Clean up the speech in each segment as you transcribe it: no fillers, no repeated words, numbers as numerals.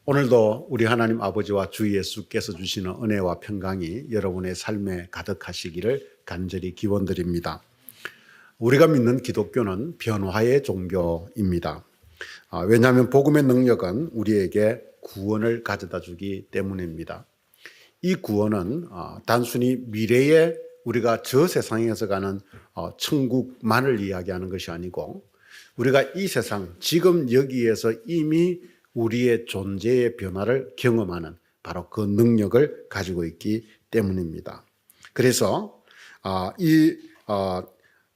오늘도 우리 하나님 아버지와 주 예수께서 주시는 은혜와 평강이 여러분의 삶에 가득하시기를 간절히 기원드립니다. 우리가 믿는 기독교는 변화의 종교입니다. 왜냐하면 복음의 능력은 우리에게 구원을 가져다 주기 때문입니다. 이 구원은 단순히 미래에 우리가 저 세상에서 가는 천국만을 이야기하는 것이 아니고 우리가 이 세상 지금 여기에서 이미 우리의 존재의 변화를 경험하는 바로 그 능력을 가지고 있기 때문입니다. 그래서 이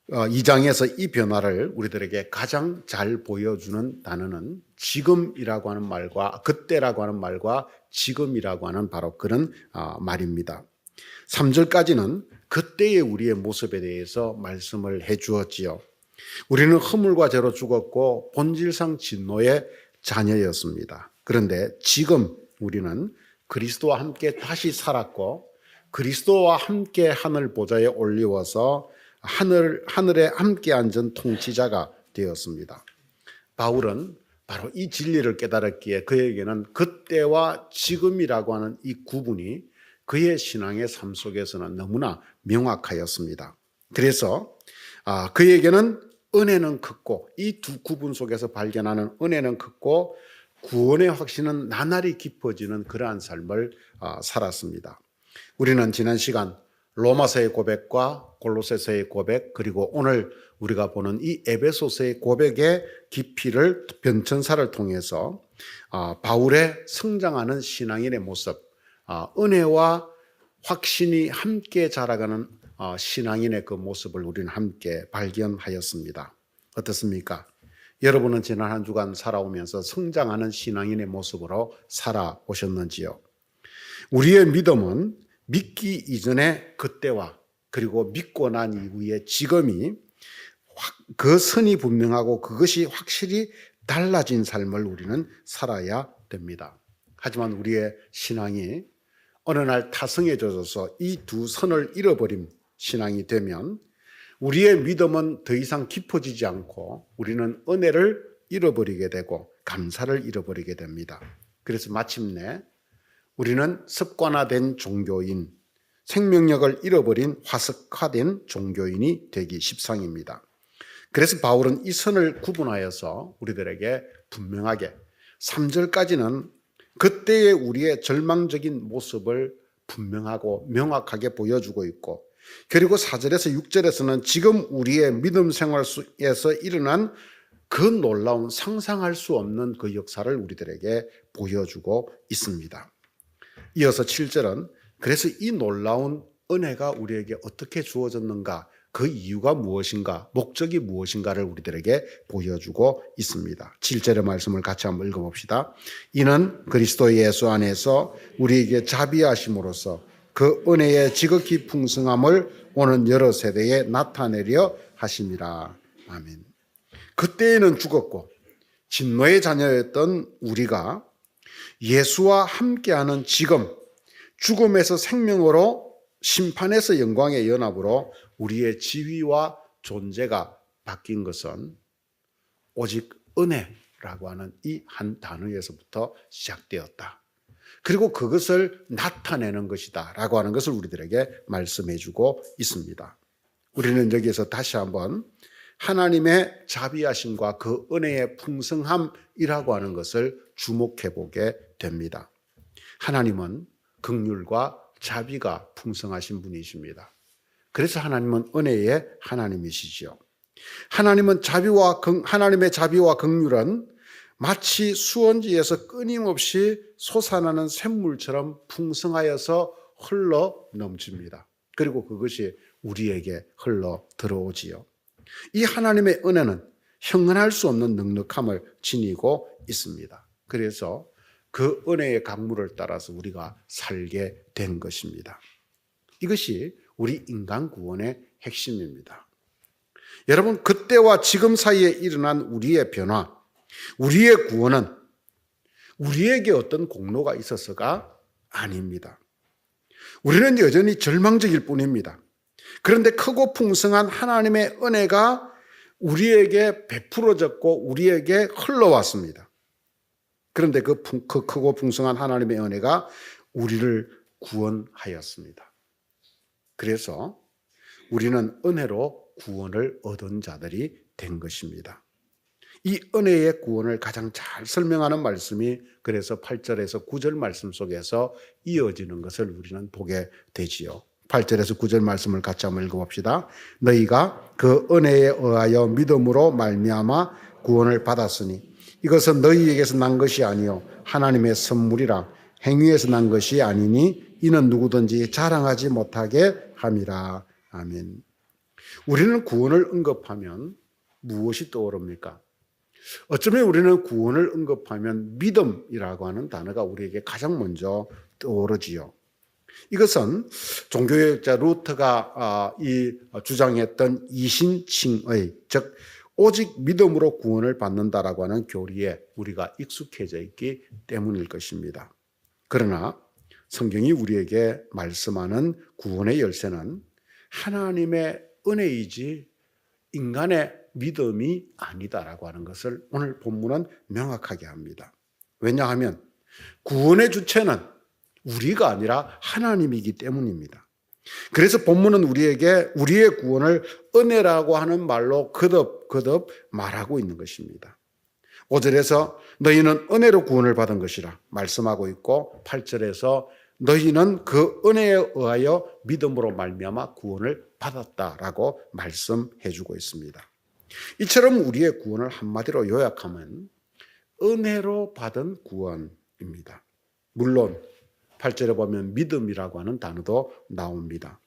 2장에서 이 변화를 우리들에게 가장 잘 보여주는 단어는 지금이라고 하는 말과 그때라고 하는 말과 지금이라고 하는 바로 그런 말입니다. 3절까지는 그때의 우리의 모습에 대해서 말씀을 해 주었지요. 우리는 허물과 죄로 죽었고 본질상 진노의 자녀였습니다. 그런데 지금 우리는 그리스도와 함께 다시 살았고 그리스도와 함께 하늘 보좌에 올리워서 하늘에 함께 앉은 통치자가 되었습니다. 바울은 바로 이 진리를 깨달았기에 그에게는 그때와 지금이라고 하는 이 구분이 그의 신앙의 삶 속에서는 너무나 명확하였습니다. 그래서 그에게는 은혜는 크고 이 두 구분 속에서 발견하는 은혜는 크고 구원의 확신은 나날이 깊어지는 그러한 삶을 살았습니다. 우리는 지난 시간 로마서의 고백과 골로새서의 고백 그리고 오늘 우리가 보는 이 에베소서의 고백의 깊이를 변천사를 통해서 바울의 성장하는 신앙인의 모습, 은혜와 확신이 함께 자라가는 신앙인의 그 모습을 우리는 함께 발견하였습니다. 어떻습니까? 여러분은 지난 한 주간 살아오면서 성장하는 신앙인의 모습으로 살아오셨는지요? 우리의 믿음은 믿기 이전의 그때와 그리고 믿고 난 이후의 지금이 그 선이 분명하고 그것이 확실히 달라진 삶을 우리는 살아야 됩니다. 하지만 우리의 신앙이 어느 날 타성해져서 이 두 선을 잃어버린 신앙이 되면 우리의 믿음은 더 이상 깊어지지 않고 우리는 은혜를 잃어버리게 되고 감사를 잃어버리게 됩니다. 그래서 마침내 우리는 습관화된 종교인, 생명력을 잃어버린 화석화된 종교인이 되기 십상입니다. 그래서 바울은 이 선을 구분하여서 우리들에게 분명하게 3절까지는 그때의 우리의 절망적인 모습을 분명하고 명확하게 보여주고 있고 그리고 4절에서 6절에서는 지금 우리의 믿음 생활 속에서 일어난 그 놀라운 상상할 수 없는 그 역사를 우리들에게 보여주고 있습니다. 이어서 7절은 그래서 이 놀라운 은혜가 우리에게 어떻게 주어졌는가, 그 이유가 무엇인가, 목적이 무엇인가를 우리들에게 보여주고 있습니다. 7절의 말씀을 같이 한번 읽어봅시다. 이는 그리스도 예수 안에서 우리에게 자비하심으로써 그 은혜의 지극히 풍성함을 오는 여러 세대에 나타내려 하심이라. 아멘. 그때에는 죽었고 진노의 자녀였던 우리가 예수와 함께하는 지금 죽음에서 생명으로 심판에서 영광의 연합으로 우리의 지위와 존재가 바뀐 것은 오직 은혜라고 하는 이 한 단어에서부터 시작되었다. 그리고 그것을 나타내는 것이다 라고 하는 것을 우리들에게 말씀해 주고 있습니다. 우리는 여기에서 다시 한번 하나님의 자비하심과 그 은혜의 풍성함이라고 하는 것을 주목해 보게 됩니다. 하나님은 긍휼과 자비가 풍성하신 분이십니다. 그래서 하나님은 은혜의 하나님이시죠. 하나님의 자비와 긍휼은 마치 수원지에서 끊임없이 솟아나는 샘물처럼 풍성하여서 흘러 넘칩니다. 그리고 그것이 우리에게 흘러 들어오지요. 이 하나님의 은혜는 형언할 수 없는 넉넉함을 지니고 있습니다. 그래서 그 은혜의 강물을 따라서 우리가 살게 된 것입니다. 이것이 우리 인간 구원의 핵심입니다. 여러분, 그때와 지금 사이에 일어난 우리의 변화, 우리의 구원은 우리에게 어떤 공로가 있어서가 아닙니다. 우리는 여전히 절망적일 뿐입니다. 그런데 크고 풍성한 하나님의 은혜가 우리에게 베풀어졌고 우리에게 흘러왔습니다. 그런데 그 크고 풍성한 하나님의 은혜가 우리를 구원하였습니다. 그래서 우리는 은혜로 구원을 얻은 자들이 된 것입니다. 이 은혜의 구원을 가장 잘 설명하는 말씀이 그래서 8절에서 9절 말씀 속에서 이어지는 것을 우리는 보게 되지요. 8절에서 9절 말씀을 같이 한번 읽어봅시다. 너희가 그 은혜에 의하여 믿음으로 말미암아 구원을 받았으니 이것은 너희에게서 난 것이 아니요 하나님의 선물이라. 행위에서 난 것이 아니니 이는 누구든지 자랑하지 못하게 함이라. 아멘. 우리는 구원을 언급하면 무엇이 떠오릅니까? 어쩌면 우리는 구원을 언급하면 믿음이라고 하는 단어가 우리에게 가장 먼저 떠오르지요. 이것은 종교개혁자 루터가 주장했던 이신칭의, 즉 오직 믿음으로 구원을 받는다라고 하는 교리에 우리가 익숙해져 있기 때문일 것입니다. 그러나 성경이 우리에게 말씀하는 구원의 열쇠는 하나님의 은혜이지 인간의 믿음이 아니다라고 하는 것을 오늘 본문은 명확하게 합니다. 왜냐하면 구원의 주체는 우리가 아니라 하나님이기 때문입니다. 그래서 본문은 우리에게 우리의 구원을 은혜라고 하는 말로 거듭 말하고 있는 것입니다. 5절에서 너희는 은혜로 구원을 받은 것이라 말씀하고 있고 8절에서 너희는 그 은혜에 의하여 믿음으로 말미암아 구원을 받았다라고 말씀해 주고 있습니다. 이처럼 우리의 구원을 한마디로 요약하면 은혜로 받은 구원입니다. 물론 8절에 보면 믿음이라고 하는 단어도 나옵니다.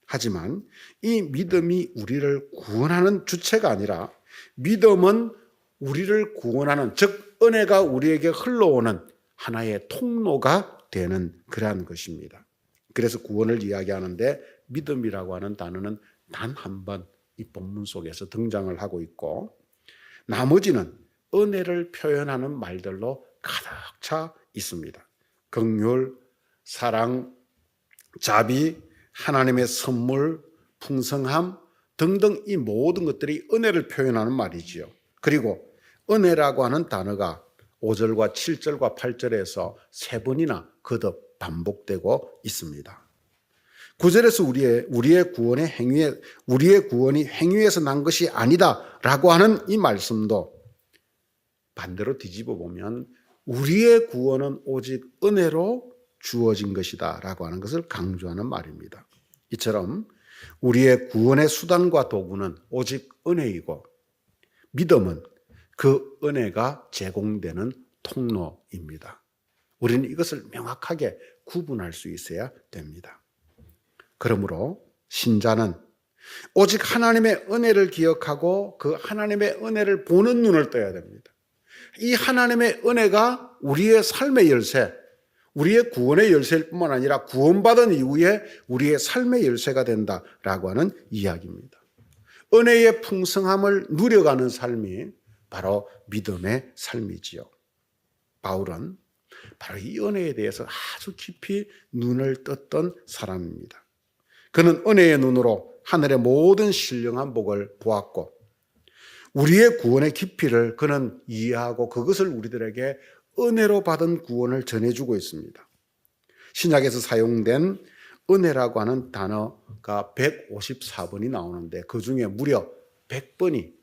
하지만 이 믿음이 우리를 구원하는 주체가 아니라 믿음은 우리를 구원하는, 즉 은혜가 우리에게 흘러오는 하나의 통로가 되는 그러한 것입니다. 그래서 구원을 이야기하는데 믿음이라고 하는 단어는 단 한 번 이 본문 속에서 등장을 하고 있고 나머지는 은혜를 표현하는 말들로 가득 차 있습니다. 긍휼, 사랑, 자비, 하나님의 선물, 풍성함 등등 이 모든 것들이 은혜를 표현하는 말이지요. 그리고 은혜라고 하는 단어가 5절과 7절과 8절에서 3번이나 거듭 반복되고 있습니다. 9절에서 우리의 구원이 행위에서 난 것이 아니다라고 하는 이 말씀도 반대로 뒤집어 보면 우리의 구원은 오직 은혜로 주어진 것이다라고 하는 것을 강조하는 말입니다. 이처럼 우리의 구원의 수단과 도구는 오직 은혜이고 믿음은 그 은혜가 제공되는 통로입니다. 우리는 이것을 명확하게 구분할 수 있어야 됩니다. 그러므로 신자는 오직 하나님의 은혜를 기억하고 그 하나님의 은혜를 보는 눈을 떠야 됩니다. 이 하나님의 은혜가 우리의 삶의 열쇠, 우리의 구원의 열쇠일 뿐만 아니라 구원받은 이후에 우리의 삶의 열쇠가 된다라고 하는 이야기입니다. 은혜의 풍성함을 누려가는 삶이 바로 믿음의 삶이지요. 바울은 바로 이 은혜에 대해서 아주 깊이 눈을 떴던 사람입니다. 그는 은혜의 눈으로 하늘의 모든 신령한 복을 보았고 우리의 구원의 깊이를 그는 이해하고 그것을 우리들에게 은혜로 받은 구원을 전해주고 있습니다. 신약에서 사용된 은혜라고 하는 단어가 154번이 나오는데 그중에 무려 100번이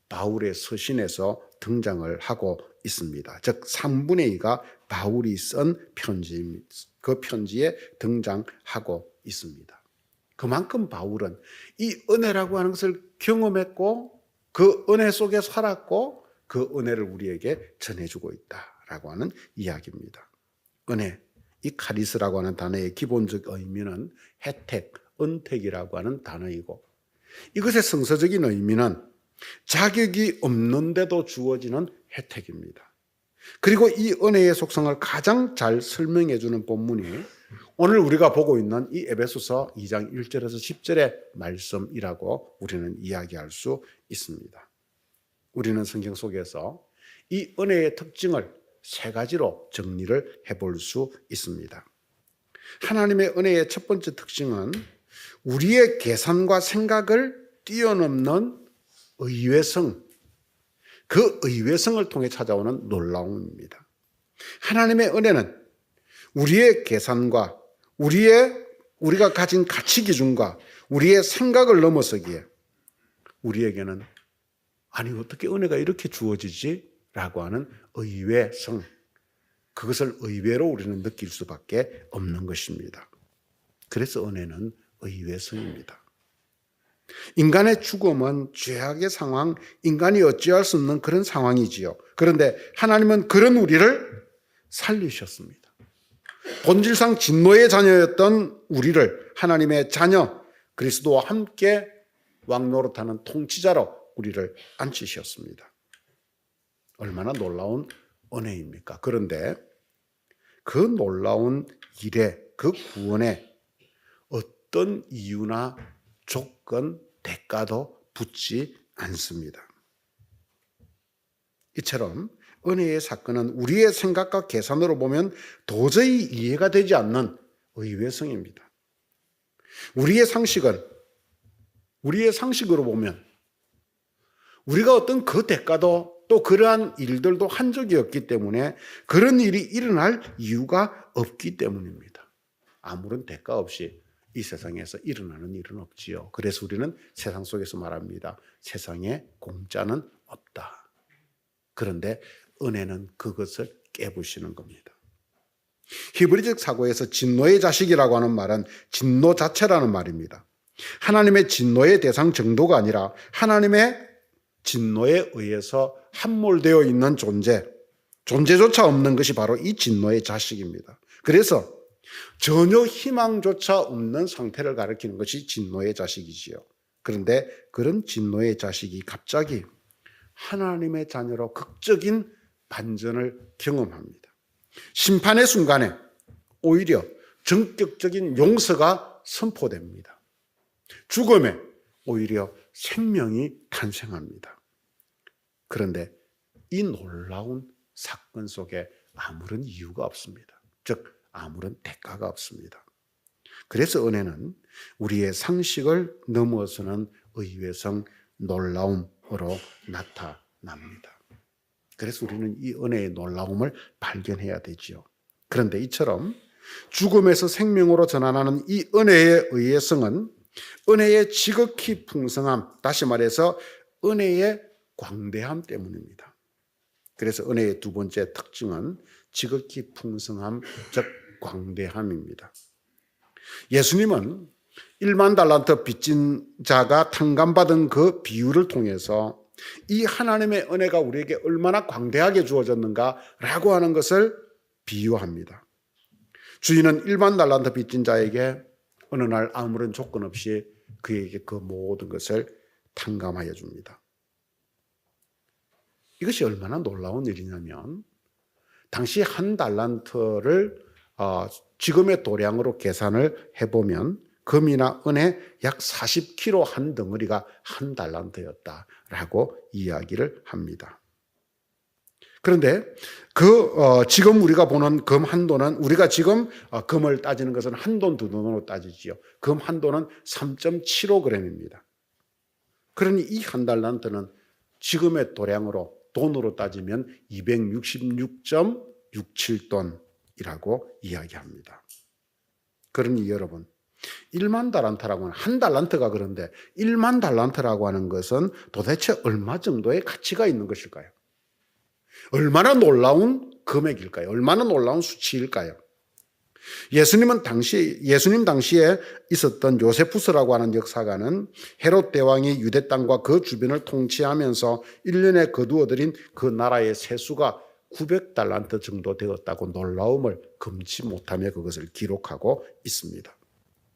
바울의 서신에서 등장을 하고 있습니다. 즉 3분의 2가 바울이 쓴 편지입니다. 그 편지에 등장하고 있습니다. 그만큼 바울은 이 은혜라고 하는 것을 경험했고 그 은혜 속에 살았고 그 은혜를 우리에게 전해주고 있다라고 하는 이야기입니다. 은혜, 이 카리스라고 하는 단어의 기본적 의미는 혜택, 은택이라고 하는 단어이고 이것의 성서적인 의미는 자격이 없는데도 주어지는 혜택입니다. 그리고 이 은혜의 속성을 가장 잘 설명해 주는 본문이 오늘 우리가 보고 있는 이 에베소서 2장 1절에서 10절의 말씀이라고 우리는 이야기할 수 있습니다. 우리는 성경 속에서 이 은혜의 특징을 3가지로 정리를 해볼 수 있습니다. 하나님의 은혜의 첫 번째 특징은 우리의 계산과 생각을 뛰어넘는 의외성, 그 의외성을 통해 찾아오는 놀라움입니다. 하나님의 은혜는 우리의 계산과 우리가 가진 가치 기준과 우리의 생각을 넘어서기에 우리에게는 아니 어떻게 은혜가 이렇게 주어지지? 라고 하는 의외성, 그것을 의외로 우리는 느낄 수밖에 없는 것입니다. 그래서 은혜는 의외성입니다. 인간의 죽음은 죄악의 상황, 인간이 어찌할 수 없는 그런 상황이지요. 그런데 하나님은 그런 우리를 살리셨습니다. 본질상 진노의 자녀였던 우리를 하나님의 자녀, 그리스도와 함께 왕노릇하는 통치자로 우리를 앉히셨습니다. 얼마나 놀라운 은혜입니까? 그런데 그 놀라운 일에, 그 구원에 어떤 이유나 조건, 대가도 붙지 않습니다. 이처럼 은혜의 사건은 우리의 생각과 계산으로 보면 도저히 이해가 되지 않는 의외성입니다. 우리의 상식으로 보면 우리가 어떤 그 대가도 또 그러한 일들도 한 적이 없기 때문에 그런 일이 일어날 이유가 없기 때문입니다. 아무런 대가 없이 이 세상에서 일어나는 일은 없지요. 그래서 우리는 세상 속에서 말합니다. 세상에 공짜는 없다. 그런데 은혜는 그것을 깨부시는 겁니다. 히브리적 사고에서 진노의 자식이라고 하는 말은 진노 자체라는 말입니다. 하나님의 진노의 대상 정도가 아니라 하나님의 진노에 의해서 함몰되어 있는 존재조차 없는 것이 바로 이 진노의 자식입니다. 그래서 전혀 희망조차 없는 상태를 가리키는 것이 진노의 자식이지요. 그런데 그런 진노의 자식이 갑자기 하나님의 자녀로 극적인 반전을 경험합니다. 심판의 순간에 오히려 전격적인 용서가 선포됩니다. 죽음에 오히려 생명이 탄생합니다. 그런데 이 놀라운 사건 속에 아무런 이유가 없습니다. 즉 아무런 대가가 없습니다. 그래서 은혜는 우리의 상식을 넘어서는 의외성, 놀라움으로 나타납니다. 그래서 우리는 이 은혜의 놀라움을 발견해야 되지요. 그런데 이처럼 죽음에서 생명으로 전환하는 이 은혜의 의외성은 은혜의 지극히 풍성함, 다시 말해서 은혜의 광대함 때문입니다. 그래서 은혜의 두 번째 특징은 지극히 풍성함, 즉 광대함입니다. 예수님은 1만 달란트 빚진 자가 탕감받은 그 비유를 통해서 이 하나님의 은혜가 우리에게 얼마나 광대하게 주어졌는가라고 하는 것을 비유합니다. 주인은 1만 달란트 빚진 자에게 어느 날 아무런 조건 없이 그에게 그 모든 것을 탕감하여 줍니다. 이것이 얼마나 놀라운 일이냐면 당시 한 달란트를 지금의 도량으로 계산을 해보면 금이나 은의 약 40kg 한 덩어리가 한 달란트였다라고 이야기를 합니다. 그런데 지금 우리가 보는 금 한도는 우리가 지금 금을 따지는 것은 한 돈, 두 돈으로 따지지요. 금 한 돈은 3.75g입니다. 그러니 이 한 달란트는 지금의 돈으로 따지면 266.67돈이라고 이야기합니다. 그러니 여러분, 1만 달란트라고 하는 한 달란트가 그런데 1만 달란트라고 하는 것은 도대체 얼마 정도의 가치가 있는 것일까요? 얼마나 놀라운 금액일까요? 얼마나 놀라운 수치일까요? 예수님 당시에 있었던 요세푸스라고 하는 역사가는 헤롯 대왕이 유대 땅과 그 주변을 통치하면서 1년에 거두어들인 그 나라의 세수가 900달란트 정도 되었다고 놀라움을 금치 못하며 그것을 기록하고 있습니다.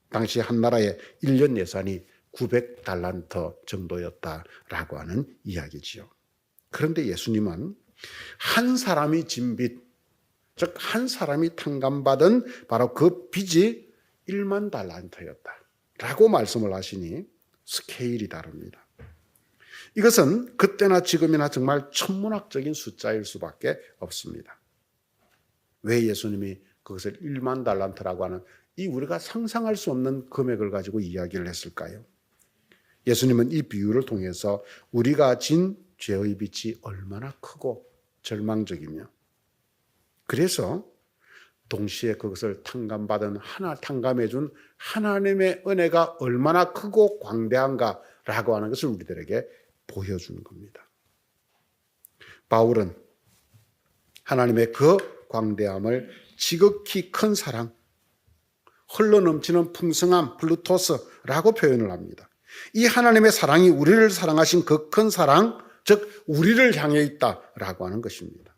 당시 한 나라의 1년 예산이 900달란트 정도였다라고 하는 이야기지요. 그런데 예수님은 한 사람이 진 빚, 즉 한 사람이 탕감받은 바로 그 빚이 1만 달란트였다라고 말씀을 하시니 스케일이 다릅니다. 이것은 그때나 지금이나 정말 천문학적인 숫자일 수밖에 없습니다. 왜 예수님이 그것을 1만 달란트라고 하는 이 우리가 상상할 수 없는 금액을 가지고 이야기를 했을까요? 예수님은 이 비유를 통해서 우리가 진 죄의 빚이 얼마나 크고 절망적이며 그래서 동시에 그것을 탕감해 준 하나님의 은혜가 얼마나 크고 광대한가라고 하는 것을 우리들에게 보여주는 겁니다. 바울은 하나님의 그 광대함을 지극히 큰 사랑, 흘러넘치는 풍성함, 플루토스라고 표현을 합니다. 이 하나님의 사랑이 우리를 사랑하신 그 큰 사랑, 즉 우리를 향해 있다라고 하는 것입니다.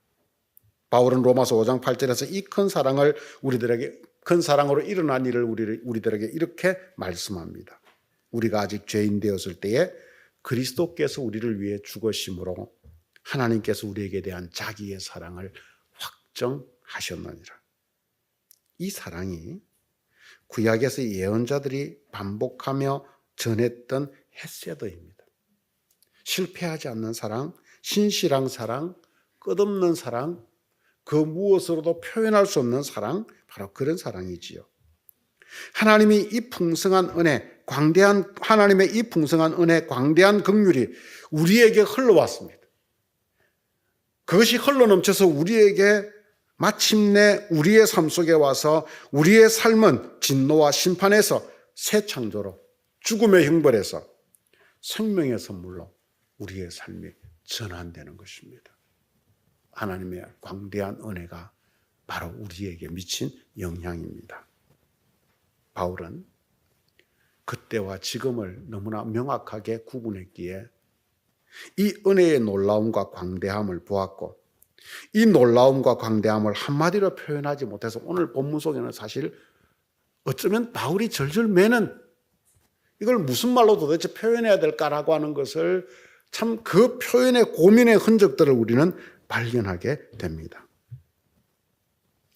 바울은 로마서 5장 8절에서 이 큰 사랑을 우리들에게, 큰 사랑으로 일어난 일을 우리들에게 이렇게 말씀합니다. 우리가 아직 죄인 되었을 때에 그리스도께서 우리를 위해 죽으심으로 하나님께서 우리에게 대한 자기의 사랑을 확정하셨느니라. 이 사랑이 구약에서 예언자들이 반복하며 전했던 헤세드입니다. 실패하지 않는 사랑, 신실한 사랑, 끝없는 사랑, 그 무엇으로도 표현할 수 없는 사랑, 바로 그런 사랑이지요. 하나님의 이 풍성한 은혜, 하나님의 이 풍성한 은혜, 광대한 긍휼이 우리에게 흘러왔습니다. 그것이 흘러넘쳐서 우리에게 마침내 우리의 삶 속에 와서 우리의 삶은 진노와 심판에서 새 창조로, 죽음의 형벌에서 생명의 선물로 우리의 삶이 전환되는 것입니다. 하나님의 광대한 은혜가 바로 우리에게 미친 영향입니다. 바울은 그때와 지금을 너무나 명확하게 구분했기에 이 은혜의 놀라움과 광대함을 보았고, 이 놀라움과 광대함을 한마디로 표현하지 못해서 오늘 본문 속에는 사실 어쩌면 바울이 절절 매는, 이걸 무슨 말로 도대체 표현해야 될까라고 하는 것을 참 그 표현의 고민의 흔적들을 우리는 발견하게 됩니다.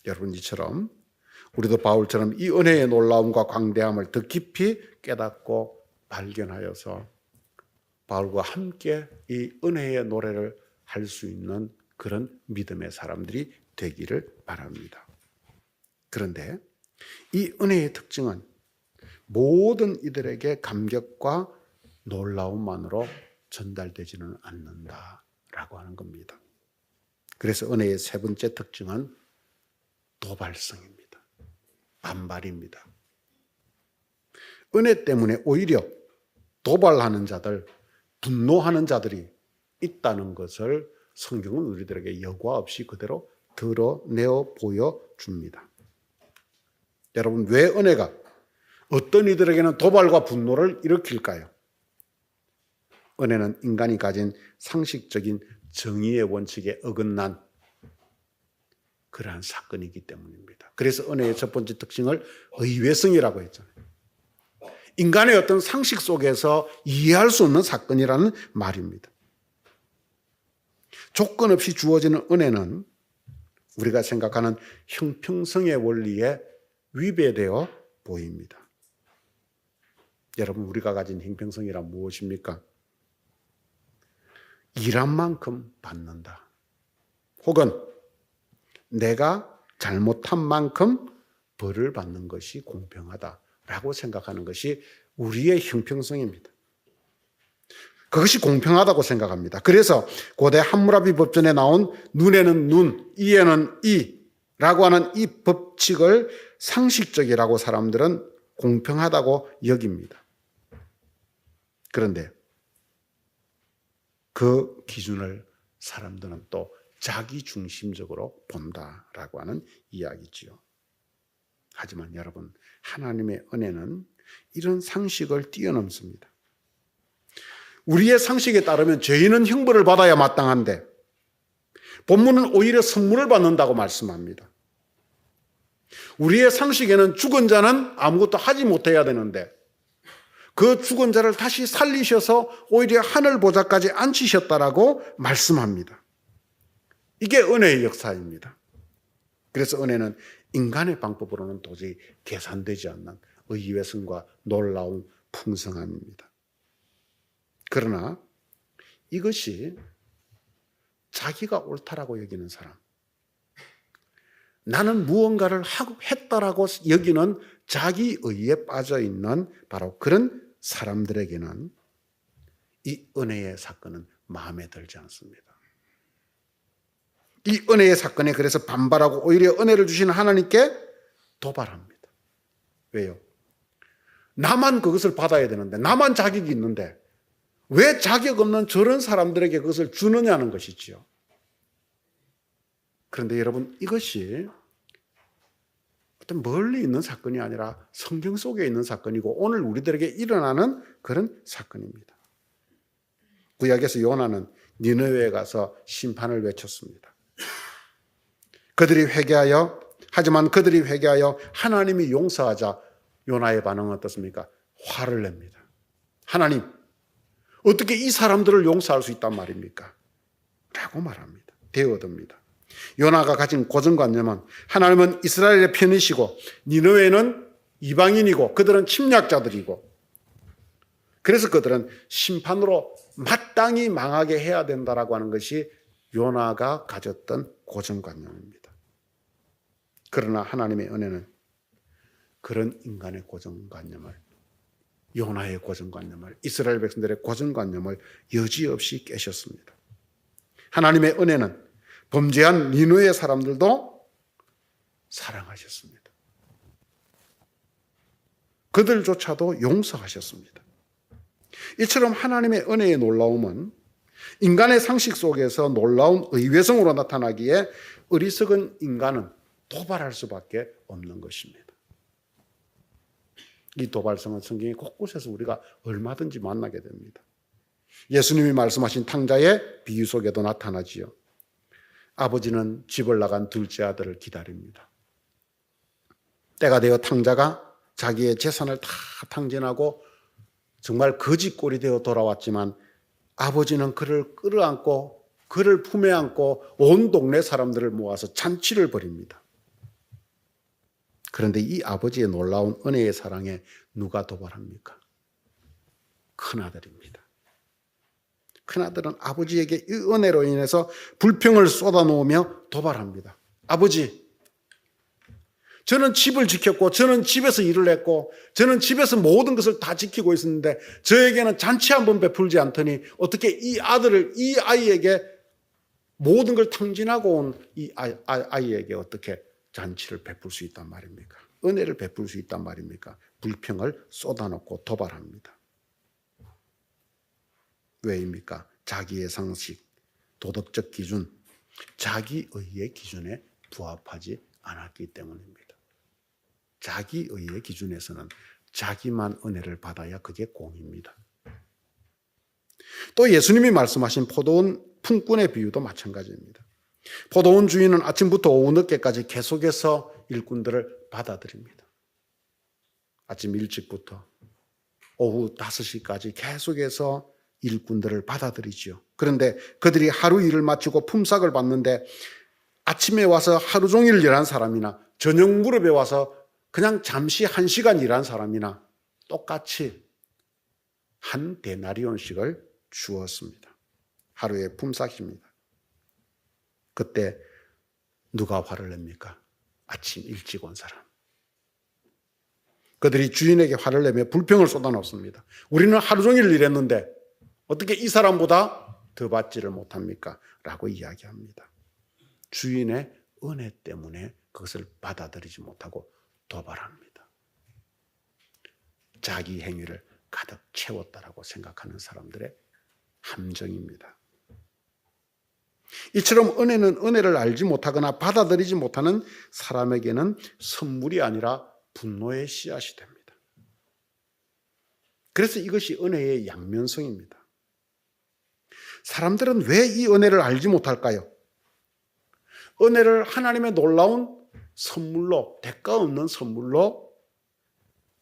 여러분, 이처럼 우리도 바울처럼 이 은혜의 놀라움과 광대함을 더 깊이 깨닫고 발견하여서 바울과 함께 이 은혜의 노래를 할 수 있는 그런 믿음의 사람들이 되기를 바랍니다. 그런데 이 은혜의 특징은 모든 이들에게 감격과 놀라움만으로 전달되지는 않는다라고 하는 겁니다. 그래서 은혜의 세 번째 특징은 도발성입니다. 반발입니다. 은혜 때문에 오히려 도발하는 자들, 분노하는 자들이 있다는 것을 성경은 우리들에게 여과 없이 그대로 드러내어 보여줍니다. 여러분, 왜 은혜가 어떤 이들에게는 도발과 분노를 일으킬까요? 은혜는 인간이 가진 상식적인 정의의 원칙에 어긋난 그러한 사건이기 때문입니다. 그래서 은혜의 첫 번째 특징을 의외성이라고 했잖아요. 인간의 어떤 상식 속에서 이해할 수 없는 사건이라는 말입니다. 조건 없이 주어지는 은혜는 우리가 생각하는 형평성의 원리에 위배되어 보입니다. 여러분, 우리가 가진 형평성이란 무엇입니까? 일한 만큼 받는다. 혹은 내가 잘못한 만큼 벌을 받는 것이 공평하다라고 생각하는 것이 우리의 형평성입니다. 그것이 공평하다고 생각합니다. 그래서 고대 함무라비 법전에 나온 눈에는 눈, 이에는 이라고 하는 이 법칙을 상식적이라고 사람들은 공평하다고 여깁니다. 그런데 그 기준을 사람들은 또 자기중심적으로 본다라고 하는 이야기지요. 하지만 여러분, 하나님의 은혜는 이런 상식을 뛰어넘습니다. 우리의 상식에 따르면 죄인은 형벌을 받아야 마땅한데 본문은 오히려 선물을 받는다고 말씀합니다. 우리의 상식에는 죽은 자는 아무것도 하지 못해야 되는데 그 죽은 자를 다시 살리셔서 오히려 하늘 보좌까지 앉히셨다라고 말씀합니다. 이게 은혜의 역사입니다. 그래서 은혜는 인간의 방법으로는 도저히 계산되지 않는 의외성과 놀라운 풍성함입니다. 그러나 이것이 자기가 옳다라고 여기는 사람, 나는 무언가를 했다라고 여기는 자기 의에 빠져 있는 바로 그런 사람들에게는 이 은혜의 사건은 마음에 들지 않습니다. 이 은혜의 사건에 그래서 반발하고 오히려 은혜를 주시는 하나님께 도발합니다. 왜요? 나만 그것을 받아야 되는데, 나만 자격이 있는데 왜 자격 없는 저런 사람들에게 그것을 주느냐는 것이지요. 그런데 여러분, 이것이 어떤 멀리 있는 사건이 아니라 성경 속에 있는 사건이고 오늘 우리들에게 일어나는 그런 사건입니다. 구약에서 요나는 니느웨에 가서 심판을 외쳤습니다. 하지만 그들이 회개하여 하나님이 용서하자 요나의 반응은 어떻습니까? 화를 냅니다. 하나님, 어떻게 이 사람들을 용서할 수 있단 말입니까? 라고 말합니다. 대얻습니다. 요나가 가진 고정관념은 하나님은 이스라엘의 편이시고 니느웨는 이방인이고 그들은 침략자들이고 그래서 그들은 심판으로 마땅히 망하게 해야 된다라고 하는 것이 요나가 가졌던 고정관념입니다. 그러나 하나님의 은혜는 그런 인간의 고정관념을, 요나의 고정관념을, 이스라엘 백성들의 고정관념을 여지없이 깨셨습니다. 하나님의 은혜는 범죄한 니느웨 사람들도 사랑하셨습니다. 그들조차도 용서하셨습니다. 이처럼 하나님의 은혜의 놀라움은 인간의 상식 속에서 놀라운 의외성으로 나타나기에 어리석은 인간은 도발할 수밖에 없는 것입니다. 이 도발성은 성경의 곳곳에서 우리가 얼마든지 만나게 됩니다. 예수님이 말씀하신 탕자의 비유 속에도 나타나지요. 아버지는 집을 나간 둘째 아들을 기다립니다. 때가 되어 탕자가 자기의 재산을 다 탕진하고 정말 거지꼴이 되어 돌아왔지만 아버지는 그를 끌어안고 그를 품에 안고 온 동네 사람들을 모아서 잔치를 벌입니다. 그런데 이 아버지의 놀라운 은혜의 사랑에 누가 도발합니까? 큰아들입니다. 큰아들은 아버지에게 이 은혜로 인해서 불평을 쏟아놓으며 도발합니다. 아버지, 저는 집을 지켰고 저는 집에서 일을 했고 저는 집에서 모든 것을 다 지키고 있었는데 저에게는 잔치 한 번 베풀지 않더니 어떻게 이 아이에게 모든 걸 탕진하고 온 이 아이에게 어떻게 잔치를 베풀 수 있단 말입니까? 은혜를 베풀 수 있단 말입니까? 불평을 쏟아놓고 도발합니다. 왜입니까? 자기의 상식, 도덕적 기준, 자기의의 기준에 부합하지 않았기 때문입니다. 자기의의 기준에서는 자기만 은혜를 받아야 그게 공입니다. 또 예수님이 말씀하신 포도원 품꾼의 비유도 마찬가지입니다. 포도원 주인은 아침부터 오후 늦게까지 계속해서 일꾼들을 받아들입니다. 아침 일찍부터 오후 5시까지 계속해서 일꾼들을 받아들이지요. 그런데 그들이 하루 일을 마치고 품삯을 받는데 아침에 와서 하루 종일 일한 사람이나 저녁 무렵에 와서 그냥 잠시 1시간 일한 사람이나 똑같이 한 데나리온씩을 주었습니다. 하루의 품삯입니다. 그때 누가 화를 냅니까? 아침 일찍 온 사람. 그들이 주인에게 화를 내며 불평을 쏟아놓습니다. 우리는 하루 종일 일했는데 어떻게 이 사람보다 더 받지를 못합니까? 라고 이야기합니다. 주인의 은혜 때문에 그것을 받아들이지 못하고 도발합니다. 자기 행위를 가득 채웠다라고 생각하는 사람들의 함정입니다. 이처럼 은혜는 은혜를 알지 못하거나 받아들이지 못하는 사람에게는 선물이 아니라 분노의 씨앗이 됩니다. 그래서 이것이 은혜의 양면성입니다. 사람들은 왜 이 은혜를 알지 못할까요? 은혜를 하나님의 놀라운 선물로, 대가 없는 선물로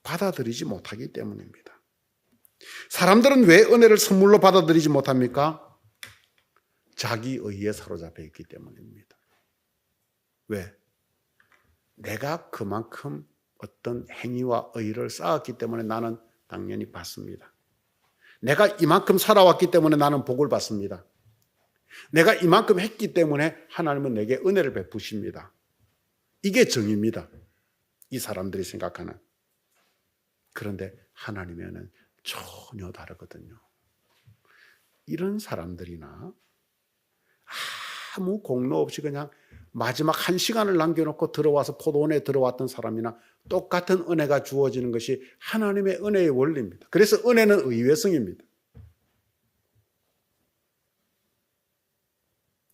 받아들이지 못하기 때문입니다. 사람들은 왜 은혜를 선물로 받아들이지 못합니까? 자기 의에 사로잡혀 있기 때문입니다. 왜? 내가 그만큼 어떤 행위와 의를 쌓았기 때문에 나는 당연히 받습니다. 내가 이만큼 살아왔기 때문에 나는 복을 받습니다. 내가 이만큼 했기 때문에 하나님은 내게 은혜를 베푸십니다. 이게 정의입니다. 이 사람들이 생각하는. 그런데 하나님에는 전혀 다르거든요. 이런 사람들이나 아무 공로 없이 그냥 마지막 1시간을 남겨놓고 들어와서 포도원에 들어왔던 사람이나 똑같은 은혜가 주어지는 것이 하나님의 은혜의 원리입니다. 그래서 은혜는 의외성입니다.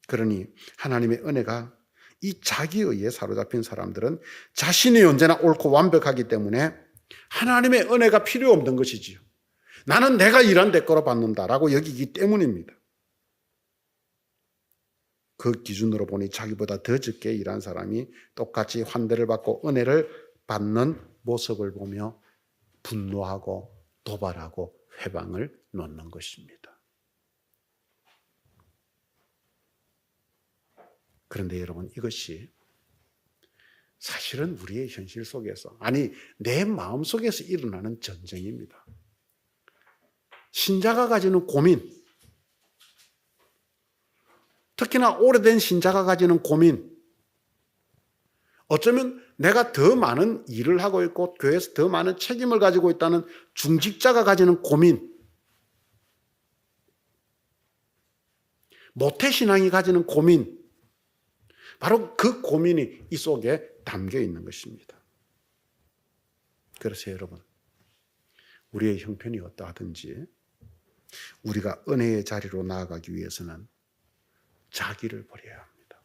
그러니 하나님의 은혜가 이 자기의에 사로잡힌 사람들은 자신이 언제나 옳고 완벽하기 때문에 하나님의 은혜가 필요 없는 것이지요. 나는 내가 일한 대가로 받는다라고 여기기 때문입니다. 그 기준으로 보니 자기보다 더 적게 일한 사람이 똑같이 환대를 받고 은혜를 받는 모습을 보며 분노하고 도발하고 회방을 놓는 것입니다. 그런데 여러분, 이것이 사실은 우리의 현실 속에서, 아니 내 마음 속에서 일어나는 전쟁입니다. 신자가 가지는 고민, 특히나 오래된 신자가 가지는 고민, 어쩌면 내가 더 많은 일을 하고 있고 교회에서 더 많은 책임을 가지고 있다는 중직자가 가지는 고민, 모태신앙이 가지는 고민, 바로 그 고민이 이 속에 담겨 있는 것입니다. 그래서 여러분, 우리의 형편이 어떠하든지 우리가 은혜의 자리로 나아가기 위해서는 자기를 버려야 합니다.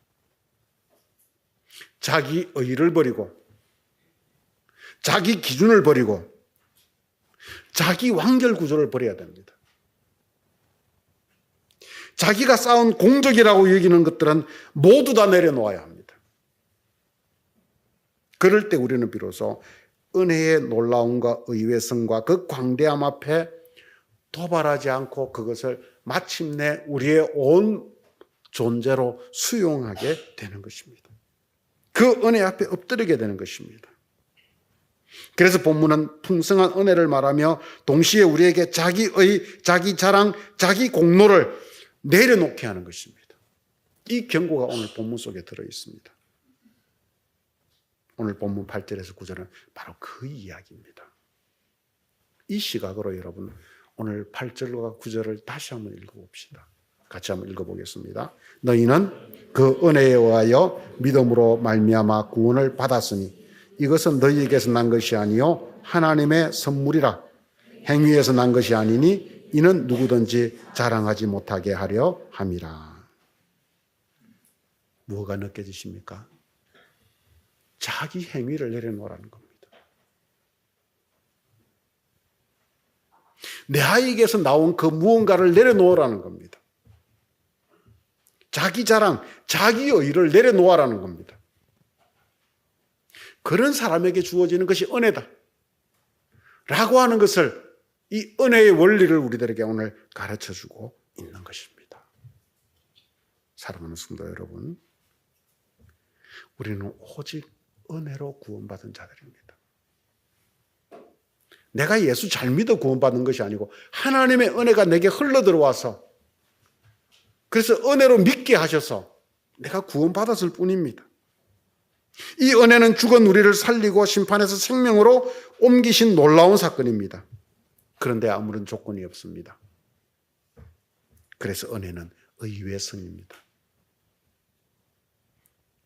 자기 의를 버리고 자기 기준을 버리고 자기 완결 구조를 버려야 됩니다. 자기가 쌓은 공적이라고 여기는 것들은 모두 다 내려놓아야 합니다. 그럴 때 우리는 비로소 은혜의 놀라움과 의외성과 그 광대함 앞에 도발하지 않고 그것을 마침내 우리의 온 존재로 수용하게 되는 것입니다. 그 은혜 앞에 엎드리게 되는 것입니다. 그래서 본문은 풍성한 은혜를 말하며 동시에 우리에게 자기의, 자기 자랑, 자기 공로를 내려놓게 하는 것입니다. 이 경고가 오늘 본문 속에 들어있습니다. 오늘 본문 8절에서 9절은 바로 그 이야기입니다. 이 시각으로 여러분 오늘 8절과 9절을 다시 한번 읽어봅시다. 같이 한번 읽어보겠습니다. 너희는 그 은혜에 의하여 믿음으로 말미암아 구원을 받았으니 이것은 너희에게서 난 것이 아니요 하나님의 선물이라. 행위에서 난 것이 아니니 이는 누구든지 자랑하지 못하게 하려 함이라. 뭐가 느껴지십니까? 자기 행위를 내려놓으라는 겁니다. 내 아이에게서 나온 그 무언가를 내려놓으라는 겁니다. 자기 자랑, 자기 의의를 내려놓으라는 겁니다. 그런 사람에게 주어지는 것이 은혜다 라고 하는 것을, 이 은혜의 원리를 우리들에게 오늘 가르쳐주고 있는 것입니다. 사랑하는 성도 여러분, 우리는 오직 은혜로 구원받은 자들입니다. 내가 예수 잘 믿어 구원받은 것이 아니고 하나님의 은혜가 내게 흘러들어와서, 그래서 은혜로 믿게 하셔서 내가 구원받았을 뿐입니다. 이 은혜는 죽은 우리를 살리고 심판에서 생명으로 옮기신 놀라운 사건입니다. 그런데 아무런 조건이 없습니다. 그래서 은혜는 의외성입니다.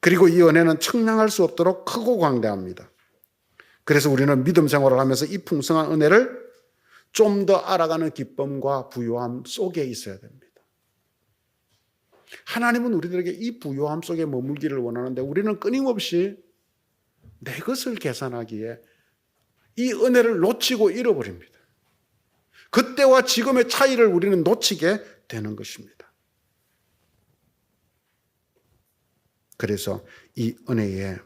그리고 이 은혜는 청량할 수 없도록 크고 광대합니다. 그래서 우리는 믿음 생활을 하면서 이 풍성한 은혜를 좀 더 알아가는 기쁨과 부요함 속에 있어야 됩니다. 하나님은 우리들에게 이 부요함 속에 머물기를 원하는데 우리는 끊임없이 내 것을 계산하기에 이 은혜를 놓치고 잃어버립니다. 그때와 지금의 차이를 우리는 놓치게 되는 것입니다. 그래서 이 은혜의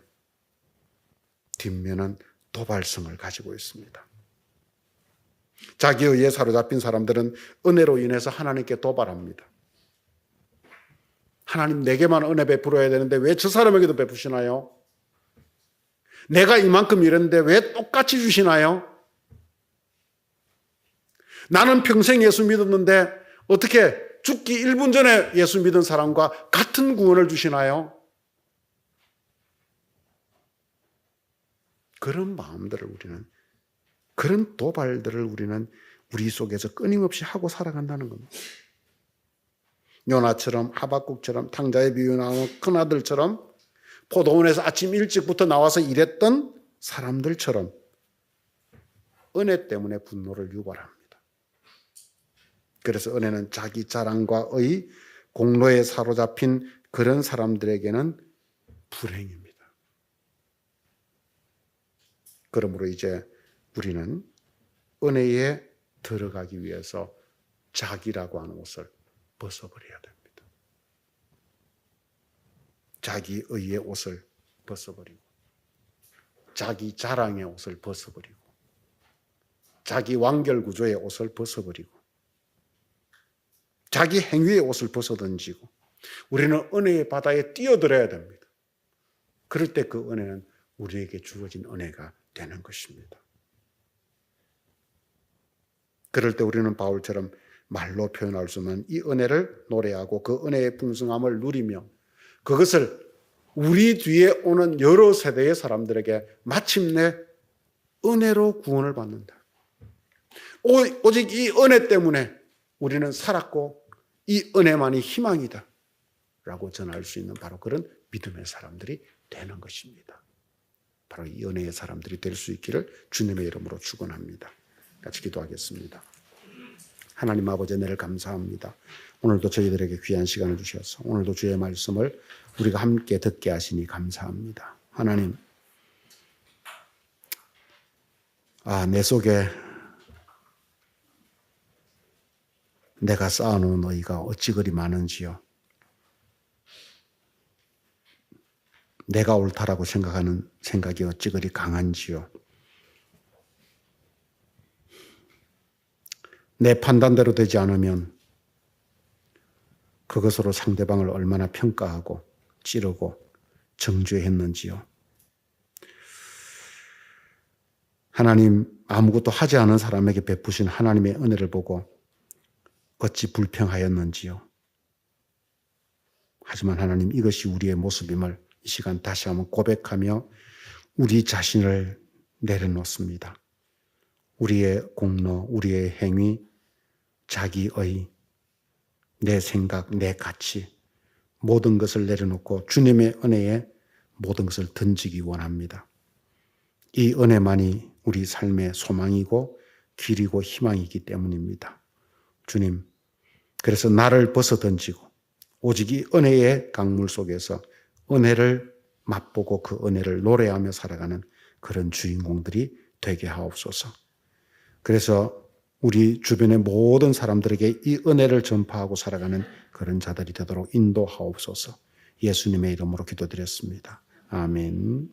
뒷면은 도발성을 가지고 있습니다. 자기의 의에 사로잡힌 사람들은 은혜로 인해서 하나님께 도발합니다. 하나님, 내게만 은혜 베풀어야 되는데 왜 저 사람에게도 베푸시나요? 내가 이만큼 이랬는데 왜 똑같이 주시나요? 나는 평생 예수 믿었는데 어떻게 죽기 1분 전에 예수 믿은 사람과 같은 구원을 주시나요? 그런 마음들을 우리는, 그런 도발들을 우리는 우리 속에서 끊임없이 하고 살아간다는 겁니다. 요나처럼, 하박국처럼, 탕자의 비유 나오는 큰아들처럼, 포도원에서 아침 일찍부터 나와서 일했던 사람들처럼 은혜 때문에 분노를 유발합니다. 그래서 은혜는 자기 자랑과 의, 공로에 사로잡힌 그런 사람들에게는 불행입니다. 그러므로 이제 우리는 은혜에 들어가기 위해서 자기라고 하는 옷을 벗어버려야 됩니다. 자기 의의 옷을 벗어버리고, 자기 자랑의 옷을 벗어버리고, 자기 완결구조의 옷을 벗어버리고, 자기 행위의 옷을 벗어던지고 우리는 은혜의 바다에 뛰어들어야 됩니다. 그럴 때 그 은혜는 우리에게 주어진 은혜가 되는 것입니다. 그럴 때 우리는 바울처럼 말로 표현할 수 없는 이 은혜를 노래하고 그 은혜의 풍성함을 누리며 그것을 우리 뒤에 오는 여러 세대의 사람들에게 마침내 은혜로 구원을 받는다. 오직 이 은혜 때문에 우리는 살았고 이 은혜만이 희망이다 라고 전할 수 있는 바로 그런 믿음의 사람들이 되는 것입니다. 바로 이 은혜의 사람들이 될 수 있기를 주님의 이름으로 축원합니다. 같이 기도하겠습니다. 하나님 아버지, 은혜를 감사합니다. 오늘도 저희들에게 귀한 시간을 주셔서 오늘도 주의 말씀을 우리가 함께 듣게 하시니 감사합니다. 하나님, 내 속에 내가 쌓아놓은 의가 어찌 그리 많은지요. 내가 옳다라고 생각하는 생각이 어찌 그리 강한지요. 내 판단대로 되지 않으면 그것으로 상대방을 얼마나 평가하고 찌르고 정죄했는지요. 하나님, 아무것도 하지 않은 사람에게 베푸신 하나님의 은혜를 보고 어찌 불평하였는지요. 하지만 하나님, 이것이 우리의 모습임을 이 시간 다시 한번 고백하며 우리 자신을 내려놓습니다. 우리의 공로, 우리의 행위, 자기의, 내 생각, 내 가치, 모든 것을 내려놓고 주님의 은혜에 모든 것을 던지기 원합니다. 이 은혜만이 우리 삶의 소망이고 길이고 희망이기 때문입니다. 주님, 그래서 나를 벗어던지고 오직 이 은혜의 강물 속에서 은혜를 맛보고 그 은혜를 노래하며 살아가는 그런 주인공들이 되게 하옵소서. 그래서 우리 주변의 모든 사람들에게 이 은혜를 전파하고 살아가는 그런 자들이 되도록 인도하옵소서. 예수님의 이름으로 기도드렸습니다. 아멘.